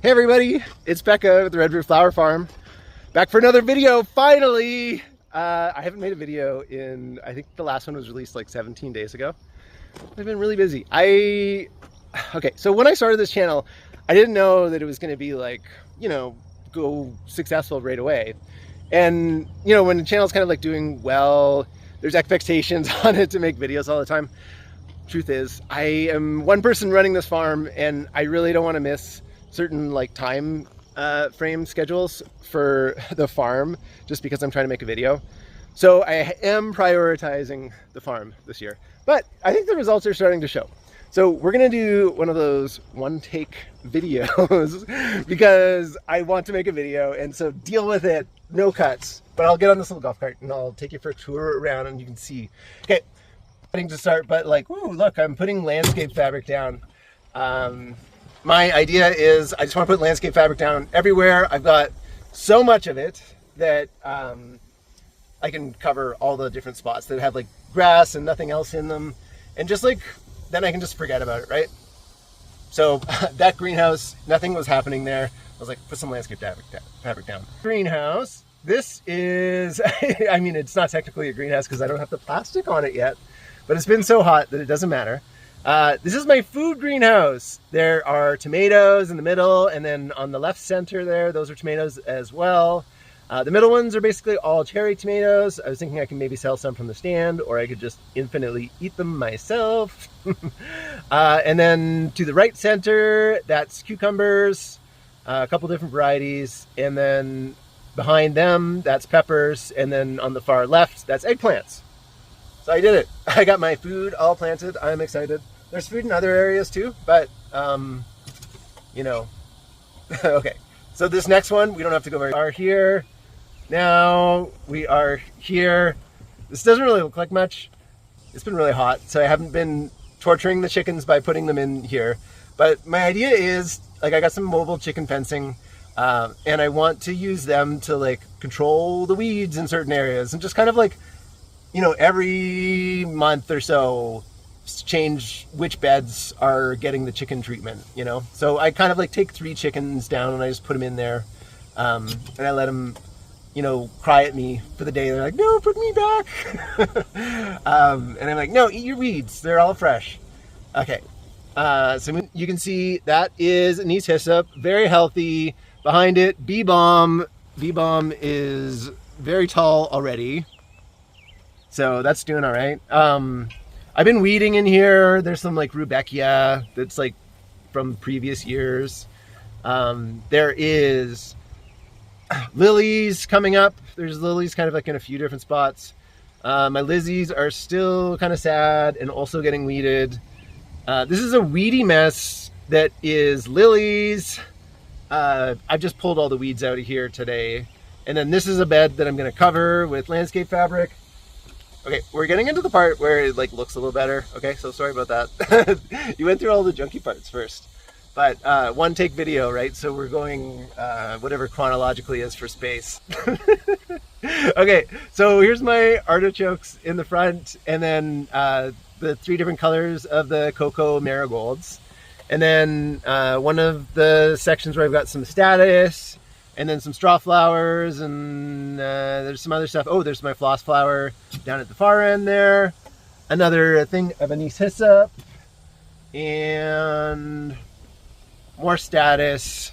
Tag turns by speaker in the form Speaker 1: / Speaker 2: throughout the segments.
Speaker 1: Hey everybody, it's Becca with the Red Roof Flower Farm. Back for another video, finally! I haven't made a video in, I think the last one was released like 17 days ago. I've been really busy. Okay, so when I started this channel, I didn't know that it was going to be like, go successful right away. And, when the channel's kind of like doing well, there's expectations on it to make videos all the time. Truth is, I am one person running this farm and I really don't want to miss certain like time frame schedules for the farm just because I'm trying to make a video. So I am prioritizing the farm this year, but I think the results are starting to show. So we're gonna do one of those one take videos because I want to make a video, and so deal with it, no cuts. But I'll get on this little golf cart and I'll take you for a tour around and you can see. Okay, to start, but like, ooh, look, I'm putting landscape fabric down. My idea is I just want to put landscape fabric down everywhere. I've got so much of it that I can cover all the different spots that have like grass and nothing else in them. And just like, then I can just forget about it, right? So that greenhouse, nothing was happening there. I was like, put some landscape fabric down. Greenhouse, this is, I mean, it's not technically a greenhouse because I don't have the plastic on it yet, but it's been so hot that it doesn't matter. This is my food greenhouse. There are tomatoes in the middle, and then on the left center there, those are tomatoes as well. The middle ones are basically all cherry tomatoes. I was thinking I can maybe sell some from the stand, or I could just infinitely eat them myself. And then to the right center, that's cucumbers, a couple different varieties, and then behind them, that's peppers, and then on the far left, that's eggplants. So I did it. I got my food all planted. I'm excited. There's food in other areas too, but okay. So this next one, we don't have to go very far here. Now we are here. This doesn't really look like much. It's been really hot, so I haven't been torturing the chickens by putting them in here. But my idea is, like, I got some mobile chicken fencing, and I want to use them to like control the weeds in certain areas and just kind of like, every month or so, change which beds are getting the chicken treatment, So I kind of like take 3 chickens down and I just put them in there. And I let them, cry at me for the day. They're like, no, put me back. And I'm like, no, eat your weeds. They're all fresh. Okay. So you can see that is anise hyssop, very healthy. Behind it, bee balm. Bee balm is very tall already. So that's doing all right. I've been weeding in here. There's some like rudbeckia that's like from previous years. There is lilies coming up. There's lilies kind of like in a few different spots. My lizzies are still kind of sad and also getting weeded. This is a weedy mess that is lilies. I've just pulled all the weeds out of here today. And then this is a bed that I'm going to cover with landscape fabric. Okay, we're getting into the part where it like looks a little better. Okay, so sorry about that. You went through all the junky parts first. But one take video, right? So we're going whatever chronologically is for space. Okay, so here's my artichokes in the front, and then the 3 different colors of the cocoa marigolds. And then one of the sections where I've got some statice, and then some straw flowers, and there's some other stuff. Oh, there's my floss flower down at the far end there. Another thing of anise hyssop, and more statice,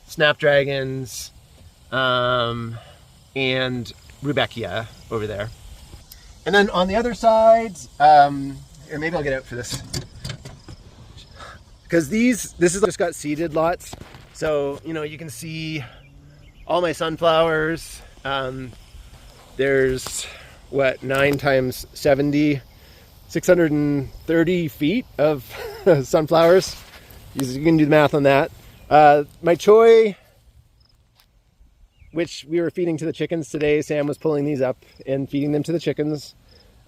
Speaker 1: snapdragons, and rudbeckia over there. And then on the other sides, or maybe I'll get out for this, because this is just got seeded lots. So, you can see all my sunflowers. There's, 9 times 70, 630 feet of sunflowers. You can do the math on that. My choy, which we were feeding to the chickens today, Sam was pulling these up and feeding them to the chickens.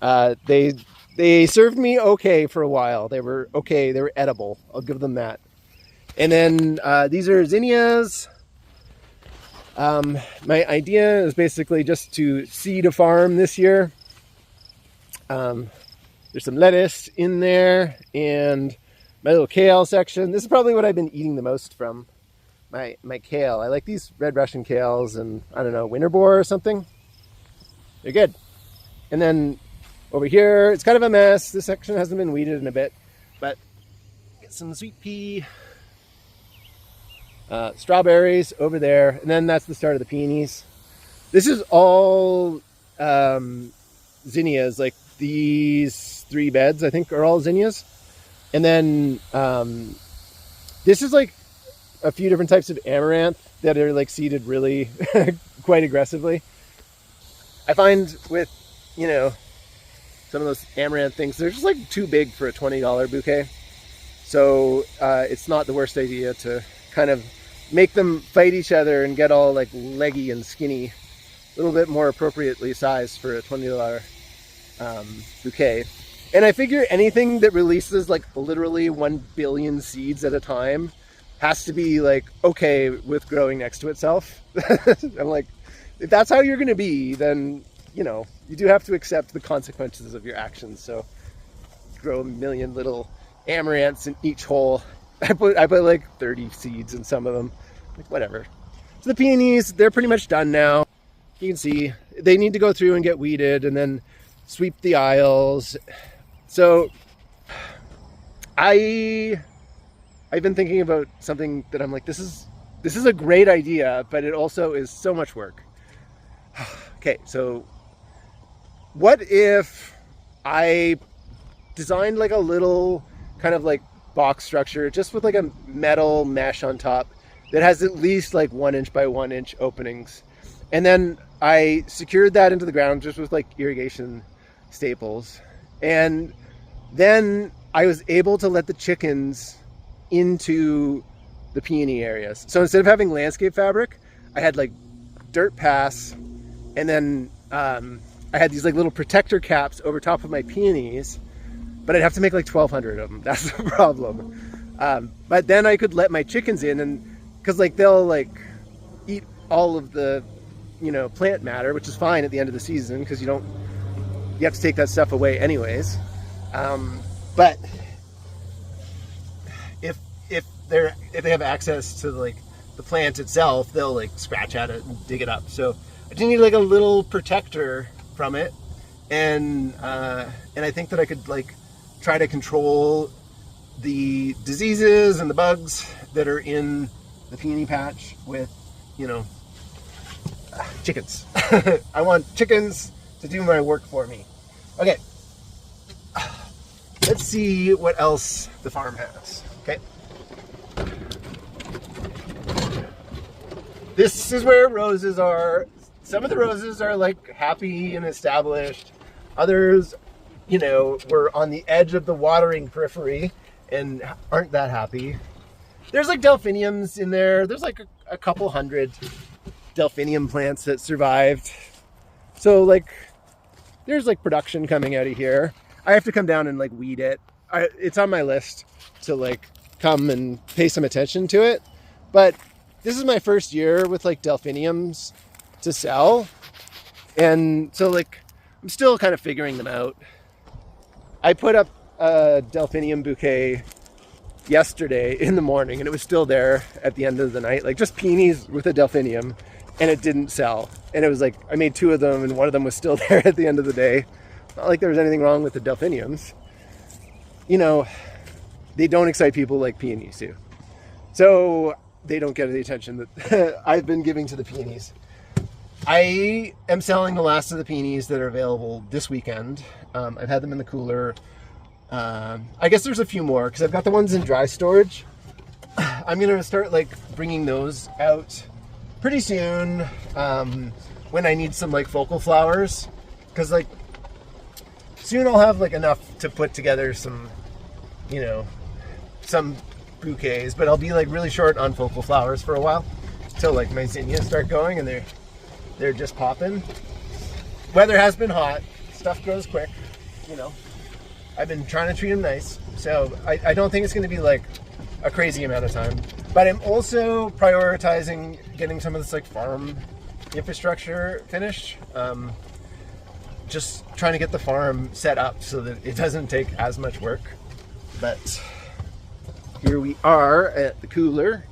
Speaker 1: They served me okay for a while. They were okay. They were edible. I'll give them that. And then these are zinnias. My idea is basically just to seed a farm this year. There's some lettuce in there and my little kale section. This is probably what I've been eating the most from. my kale. I like these red Russian kales and, I don't know, winter boar or something. They're good. And then over here, it's kind of a mess. This section hasn't been weeded in a bit, but get some sweet pea, strawberries over there, and then that's the start of the peonies. This is all zinnias. Like these 3 beds, I think, are all zinnias. And then this is like a few different types of amaranth that are like seeded really quite aggressively. I find with, you know, some of those amaranth things, they're just like too big for a $20 bouquet. So it's not the worst idea to kind of make them fight each other and get all like leggy and skinny, a little bit more appropriately sized for a $20 bouquet. And I figure anything that releases like literally 1 billion seeds at a time has to be like okay with growing next to itself. I'm like, if that's how you're going to be, then, you know, you do have to accept the consequences of your actions. So grow a million little amaranths in each hole. I put like 30 seeds in some of them, like whatever. So the peonies, they're pretty much done now. You can see they need to go through and get weeded and then sweep the aisles. So I've been thinking about something that I'm like, this is a great idea, but it also is so much work. Okay, so what if I designed like a little kind of like box structure just with like a metal mesh on top that has at least like 1 inch by 1 inch openings, and then I secured that into the ground just with like irrigation staples, and then I was able to let the chickens into the peony areas. So instead of having landscape fabric, I had like dirt paths, and then I had these like little protector caps over top of my peonies, but I'd have to make like 1,200 of them. That's the problem. But then I could let my chickens in, and because like they'll like eat all of the, you know, plant matter, which is fine at the end of the season because you have to take that stuff away anyways. But if they have access to like the plant itself, they'll like scratch at it and dig it up. So I just need like a little protector from it, and I think that I could like try to control the diseases and the bugs that are in the peony patch with, you know, chickens. I want chickens to do my work for me. Okay, let's see what else the farm has. Okay, this is where roses are. Some of the roses are like happy and established. Others, you know, were on the edge of the watering periphery and aren't that happy. There's like delphiniums in there. There's like a couple hundred delphinium plants that survived. So like there's like production coming out of here. I have to come down and like weed it. It's on my list to like come and pay some attention to it. But this is my first year with like delphiniums to sell. And so like I'm still kind of figuring them out. I put up a delphinium bouquet yesterday in the morning, and it was still there at the end of the night, like just peonies with a delphinium, and it didn't sell. And it was like I made 2 of them, and one of them was still there at the end of the day. Not like there was anything wrong with the delphiniums. You know, they don't excite people like peonies do. So they don't get the attention that I've been giving to the peonies. I am selling the last of the peonies that are available this weekend. I've had them in the cooler. I guess there's a few more because I've got the ones in dry storage. I'm going to start like bringing those out pretty soon when I need some like focal flowers, because like soon I'll have like enough to put together some, you know, some bouquets, but I'll be like really short on focal flowers for a while till like my zinnias start going, and they're just popping. Weather has been hot, stuff grows quick, you know. I've been trying to treat them nice, so I don't think it's going to be like a crazy amount of time. But I'm also prioritizing getting some of this like farm infrastructure finished. Just trying to get the farm set up so that it doesn't take as much work. But here we are at the cooler.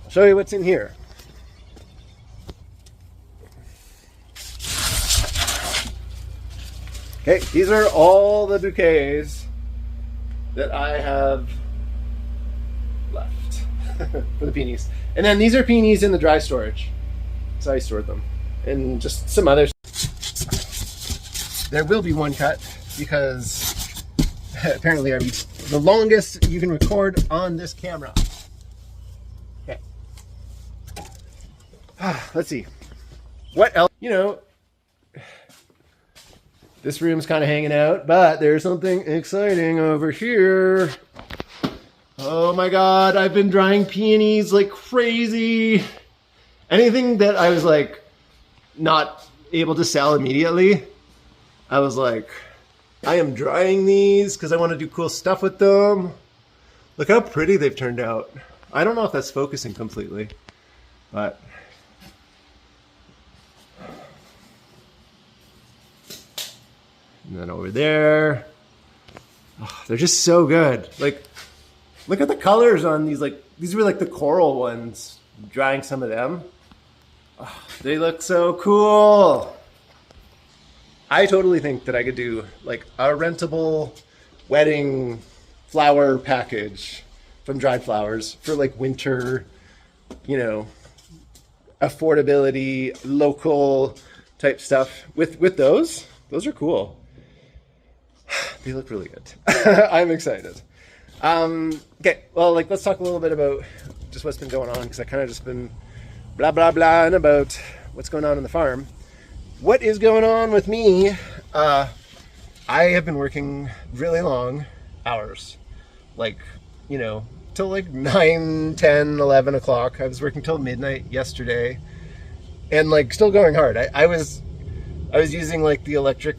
Speaker 1: I'll show you what's in here. Okay, these are all the bouquets that I have left for the peonies. And then these are peonies in the dry storage. So I stored them. And just some others. There will be one cut because apparently I'm the longest you can record on this camera. Okay. Let's see. What else? You know, this room's kind of hanging out, but there's something exciting over here. Oh my God, I've been drying peonies like crazy. Anything that I was like not able to sell immediately, I was like, I am drying these because I want to do cool stuff with them. Look how pretty they've turned out. I don't know if that's focusing completely, but and then over there, oh, they're just so good. Like, look at the colors on these. Like, these were like the coral ones. Drying some of them. Oh, they look so cool. I totally think that I could do like a rentable wedding flower package from dried flowers for like winter, you know, affordability, local type stuff with those. Those are cool. They look really good. I'm excited. Okay, well, like, let's talk a little bit about just what's been going on, because I kind of just been blah, blah, blah about what's going on in the farm. What is going on with me? I have been working really long hours, like, you know, till like 9, 10, 11 o'clock. I was working till midnight yesterday and like still going hard. I was using like the electric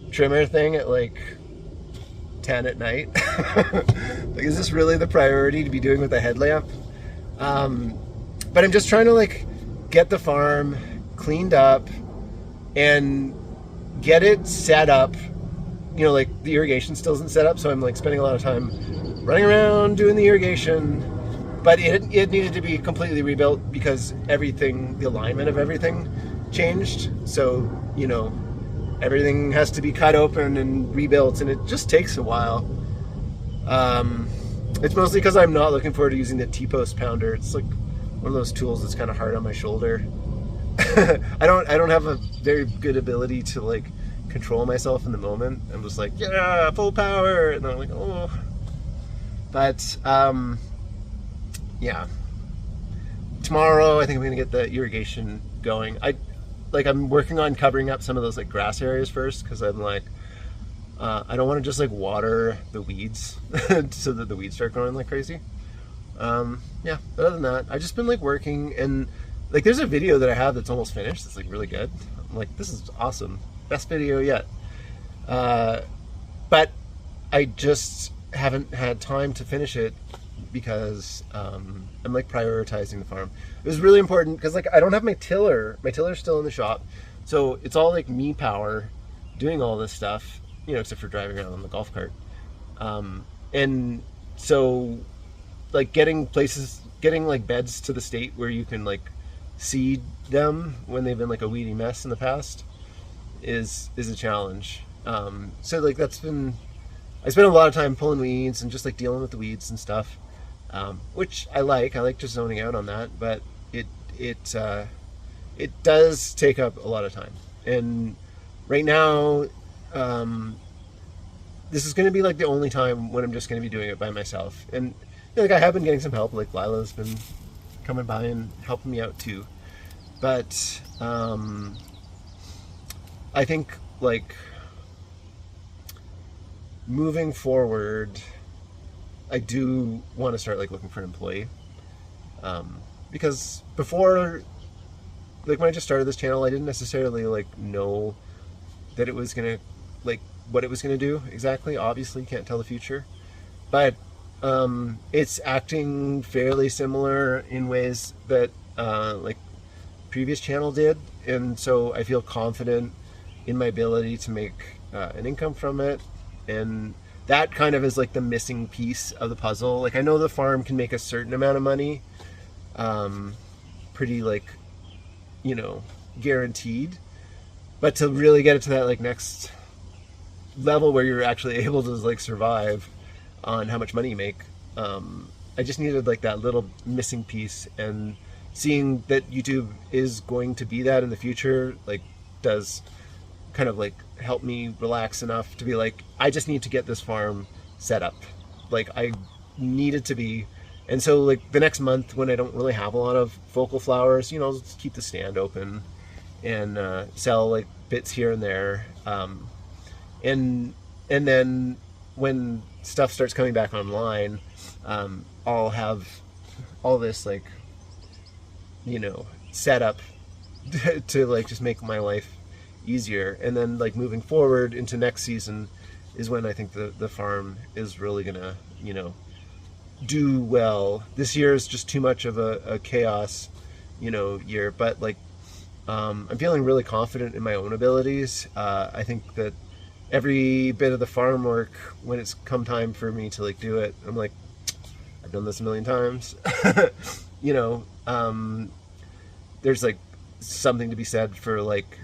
Speaker 1: trimmer thing at like 10 at night. Like, is this really the priority to be doing with a headlamp? But I'm just trying to like get the farm cleaned up and get it set up. You know, like the irrigation still isn't set up, so I'm like spending a lot of time running around doing the irrigation. But it needed to be completely rebuilt because everything, the alignment of everything changed. So, you know, everything has to be cut open and rebuilt, and it just takes a while. It's mostly because I'm not looking forward to using the T-post pounder. It's like one of those tools that's kind of hard on my shoulder. I don't have a very good ability to like control myself in the moment. I'm just like, yeah, full power, and then I'm like, oh. But yeah, tomorrow I think I'm gonna get the irrigation going. I'm working on covering up some of those like grass areas first, because I'm like, I don't want to just like water the weeds so that the weeds start growing like crazy. Yeah, but other than that, I've just been like working, and like there's a video that I have that's almost finished. It's like really good. I'm like, this is awesome. Best video yet. But I just haven't had time to finish it because I'm like prioritizing the farm. It was really important because like I don't have my tiller. My tiller's still in the shop, so it's all like me power doing all this stuff, you know, except for driving around on the golf cart. And so like getting like beds to the state where you can like seed them when they've been like a weedy mess in the past is a challenge. So like I spent a lot of time pulling weeds and just like dealing with the weeds and stuff. Which I like just zoning out on that, but it does take up a lot of time. And right now, this is going to be like the only time when I'm just going to be doing it by myself. And you know, like I have been getting some help, like Lila's been coming by and helping me out too. But I think like moving forward, I do want to start like looking for an employee, because before, like when I just started this channel, I didn't necessarily like know that it was gonna like what it was gonna do exactly. Obviously, you can't tell the future, but it's acting fairly similar in ways that like previous channel did, and so I feel confident in my ability to make an income from it. And that kind of is like the missing piece of the puzzle. Like I know the farm can make a certain amount of money, pretty like, you know, guaranteed, but to really get it to that like next level where you're actually able to like survive on how much money you make, I just needed like that little missing piece, and seeing that YouTube is going to be that in the future, like, does kind of like help me relax enough to be like, I just need to get this farm set up. Like I need it to be. And so like the next month when I don't really have a lot of focal flowers, you know, I'll just keep the stand open and sell like bits here and there. And then when stuff starts coming back online, I'll have all this like, you know, set up to like just make my life easier. And then like moving forward into next season is when I think the farm is really gonna, you know, do well. This year is just too much of a chaos, you know, year, but like I'm feeling really confident in my own abilities. I think that every bit of the farm work, when it's come time for me to like do it, I'm like, I've done this a million times. You know, there's like something to be said for like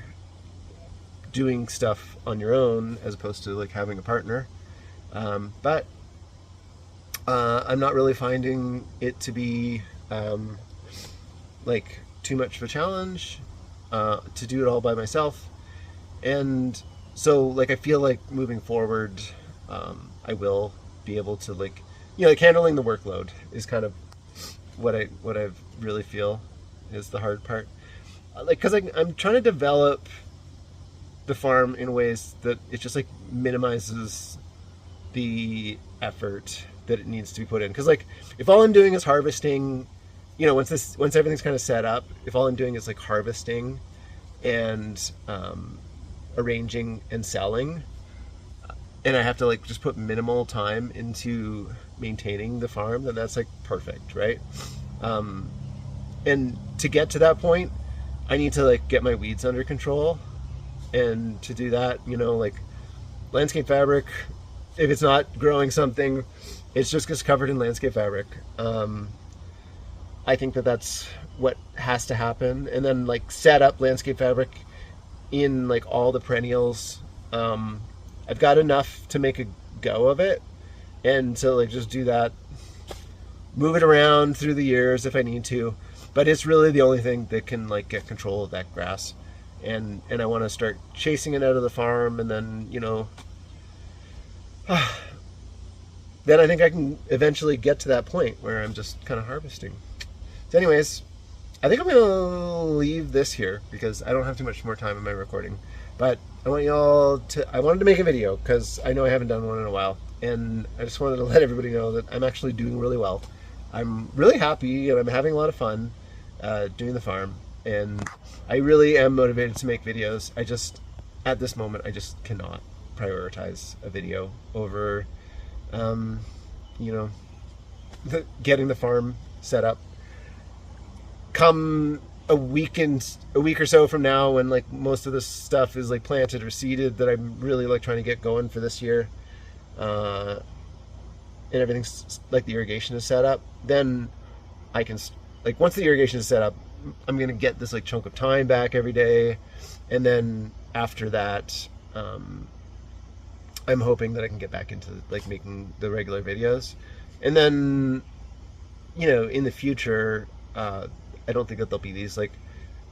Speaker 1: doing stuff on your own as opposed to like having a partner. But I'm not really finding it to be like too much of a challenge to do it all by myself. And so like I feel like moving forward, I will be able to like, you know, like handling the workload is kind of what I really feel is the hard part. Like, cause I'm trying to develop the farm in ways that it just like minimizes the effort that it needs to be put in. Cause like if all I'm doing is harvesting, you know, once everything's kind of set up, if all I'm doing is like harvesting and arranging and selling, and I have to like just put minimal time into maintaining the farm, then that's like perfect, right? And to get to that point, I need to like get my weeds under control. And to do that, you know, like landscape fabric, if it's not growing something, it's just gets covered in landscape fabric. I think that that's what has to happen. And then like set up landscape fabric in like all the perennials. I've got enough to make a go of it, and to like just do that, move it around through the years if I need to, but it's really the only thing that can like get control of that grass. And I want to start chasing it out of the farm, and then, you know, then I think I can eventually get to that point where I'm just kind of harvesting. So anyways, I think I'm going to leave this here because I don't have too much more time in my recording. But I want y'all to, I wanted to make a video because I know I haven't done one in a while. And I just wanted to let everybody know that I'm actually doing really well. I'm really happy and I'm having a lot of fun doing the farm. And I really am motivated to make videos. I just, at this moment, I just cannot prioritize a video over, you know, getting the farm set up. Come a week or so from now, when like most of this stuff is like planted or seeded, that I'm really like trying to get going for this year, and everything's like the irrigation is set up, then I can, like, once the irrigation is set up, I'm gonna get this like chunk of time back every day, and then after that, I'm hoping that I can get back into like making the regular videos. And then, you know, in the future, I don't think that there'll be these like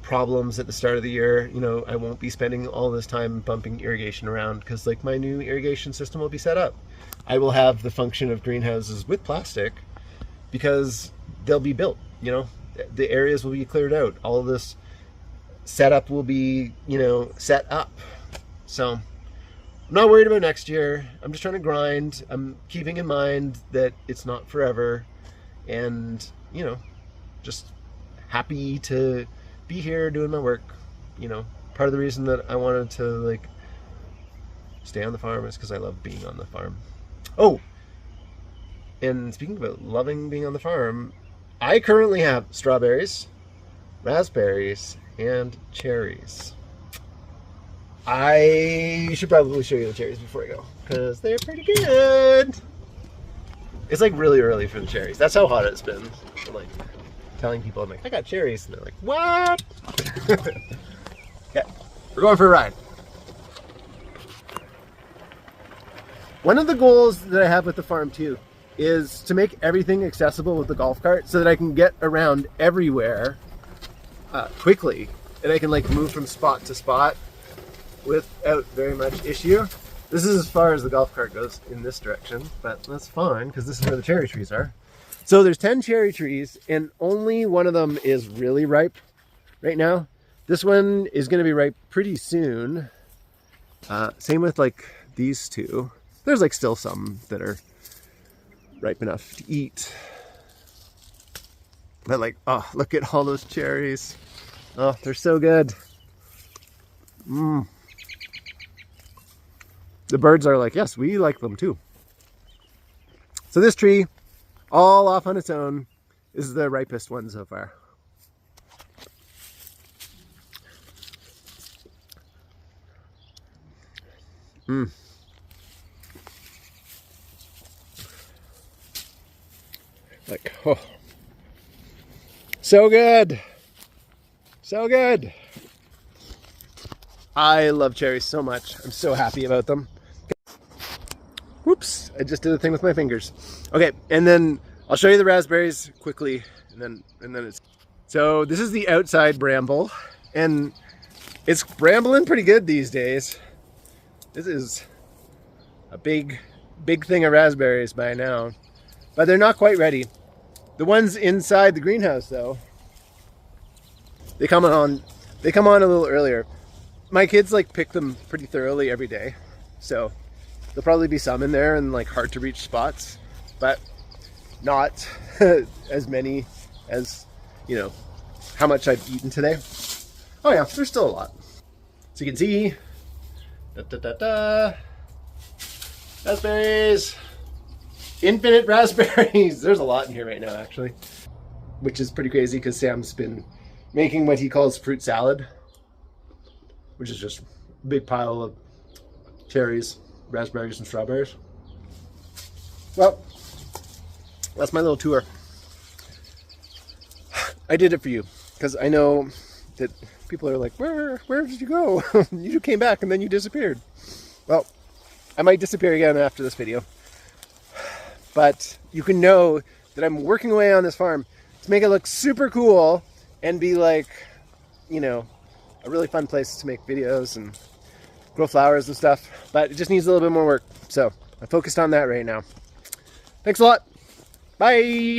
Speaker 1: problems at the start of the year. You know, I won't be spending all this time bumping irrigation around because like my new irrigation system will be set up. I will have the function of greenhouses with plastic because they'll be built, you know, the areas will be cleared out. All of this setup will be, you know, set up. So I'm not worried about next year. I'm just trying to grind. I'm keeping in mind that it's not forever, and, you know, just happy to be here doing my work. You know, part of the reason that I wanted to like stay on the farm is because I love being on the farm. Oh, and speaking about loving being on the farm, I currently have strawberries, raspberries, and cherries. I should probably show you the cherries before I go, because they're pretty good. It's like really early for the cherries. That's how hot it's been. So, like telling people, I'm like, I got cherries, and they're like, what? Okay, we're going for a ride. One of the goals that I have with the farm too is to make everything accessible with the golf cart so that I can get around everywhere quickly, and I can like move from spot to spot without very much issue. This is as far as the golf cart goes in this direction, but that's fine because this is where the cherry trees are. So there's 10 cherry trees and only one of them is really ripe right now. This one is going to be ripe pretty soon. Same with like these two. There's like still some that are ripe enough to eat. But like, oh, look at all those cherries. Oh, they're so good. Mmm. The birds are like, yes, we like them too. So this tree, all off on its own, is the ripest one so far. Mmm. Like, oh. So good. So good. I love cherries so much. I'm so happy about them. Whoops, I just did a thing with my fingers. Okay, and then I'll show you the raspberries quickly, and then it's... So this is the outside bramble, and it's brambling pretty good these days. This is a big thing of raspberries by now, but they're not quite ready. The ones inside the greenhouse though, they come on a little earlier. My kids like pick them pretty thoroughly every day, so there'll probably be some in there in like hard to reach spots, but not as many as, you know, how much I've eaten today. Oh yeah, there's still a lot. So you can see, raspberries, infinite raspberries. There's a lot in here right now actually, which is pretty crazy because Sam's been making what he calls fruit salad, which is just a big pile of cherries, raspberries, and strawberries. Well, that's my little tour. I did it for you because I know that people are like, where did you go? You came back and then you disappeared. Well, I might disappear again after this video, but you can know that I'm working away on this farm to make it look super cool and be like, you know, a really fun place to make videos and grow flowers and stuff, but it just needs a little bit more work. So I'm focused on that right now. Thanks a lot. Bye.